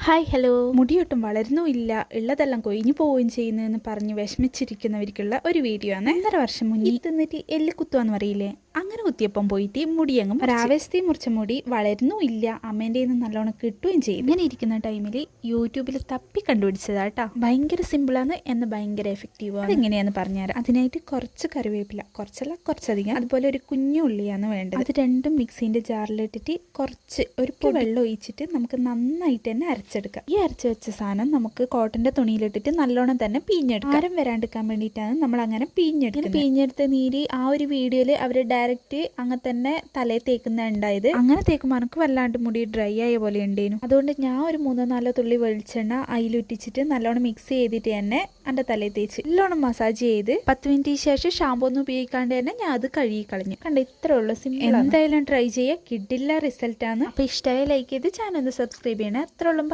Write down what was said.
Hi hello. മുടിയൊട്ടും വളരുന്നുമില്ല, ഉള്ളതെല്ലാം കൊഴിഞ്ഞു പോവുകയും ചെയ്യുന്നതെന്ന് പറഞ്ഞ് വിഷമിച്ചിരിക്കുന്നവർക്കുള്ള ഒരു വീഡിയോ ആണ്. 1.5 വർഷം മുന്നേ തിന്നിട്ട് എല്ല് കുത്തുവാന്ന് പറയില്ലേ, അങ്ങനെ കുത്തിയപ്പം പോയിട്ട് മുടിയങ്ങും ഒരാവസ്ഥയും മുറിച്ച മുടി വളരുന്നുമില്ല, അമ്മേൻ്റെ നല്ലോണം കിട്ടുകയും ചെയ്യും. ഇങ്ങനെ ഇരിക്കുന്ന ടൈമിൽ യൂട്യൂബിൽ തപ്പി കണ്ടുപിടിച്ചതാട്ടോ. ഭയങ്കര സിമ്പിളാണ്, എന്ന് ഭയങ്കര എഫക്റ്റീവ് ആണ്. അതെങ്ങനെയാന്ന് പറഞ്ഞുതരാം. അതിനായിട്ട് കുറച്ച് കറിവേപ്പില, കുറച്ചധികം, അതുപോലെ ഒരു കുഞ്ഞു ഉള്ളിയാണ് വേണ്ടത്. അത് രണ്ടും മിക്സിൻ്റെ ജാറിലിട്ടിട്ട് കുറച്ച് ഒരു വെള്ളം ഒഴിച്ചിട്ട് നമുക്ക് നന്നായിട്ട് തന്നെ അരച്ചെടുക്കാം. ഈ അരച്ച് വെച്ച സാധനം നമുക്ക് കോട്ടന്റെ തുണിയിലിട്ടിട്ട് നല്ലോണം തന്നെ പിഴിഞ്ഞെടുക്കാം. ആരം വരാണ്ടിരിക്കാൻ വേണ്ടിയിട്ടാണ് നമ്മൾ അങ്ങനെ പിഴിഞ്ഞെടുക്കുന്നത്. പിഴിഞ്ഞെടുത്ത നീര് ആ ഒരു വീഡിയോയിൽ അവർ ഡയറക്റ്റ് അങ്ങനെ തന്നെ തലയിൽ തേക്കുന്ന ഉണ്ടായത്. അങ്ങനെ തേക്കുമ്പോൾ എനിക്ക് വല്ലാണ്ട് മുടി ഡ്രൈ ആയ പോലെ ഉണ്ടേനു. അതുകൊണ്ട് ഞാൻ ഒരു 3-4 തുള്ളി വെളിച്ചെണ്ണ അതിലിട്ടിച്ചിട്ട് നല്ലോണം മിക്സ് ചെയ്തിട്ട് തന്നെ എൻ്റെ തലയിൽ തേച്ച് നല്ലോണം മസാജ് ചെയ്ത് 10 മിനിറ്റിന് ശേഷം ഷാമ്പൂ ഒന്നും ഉപയോഗിക്കാണ്ട് തന്നെ ഞാൻ അത് കഴുകി കളഞ്ഞു. കണ്ട, ഇത്രേ ഉള്ളൂ, സിമ്പിൾ. എന്തായാലും ട്രൈ ചെയ്യുക, കിഡില്ല റിസൾട്ടാണ്. അപ്പോൾ ഇഷ്ടമായ ലൈക്ക് ചെയ്ത് ചാനൽ ഒന്ന് സബ്സ്ക്രൈബ് ചെയ്യണേ. അത്രേ ഉള്ളൂ.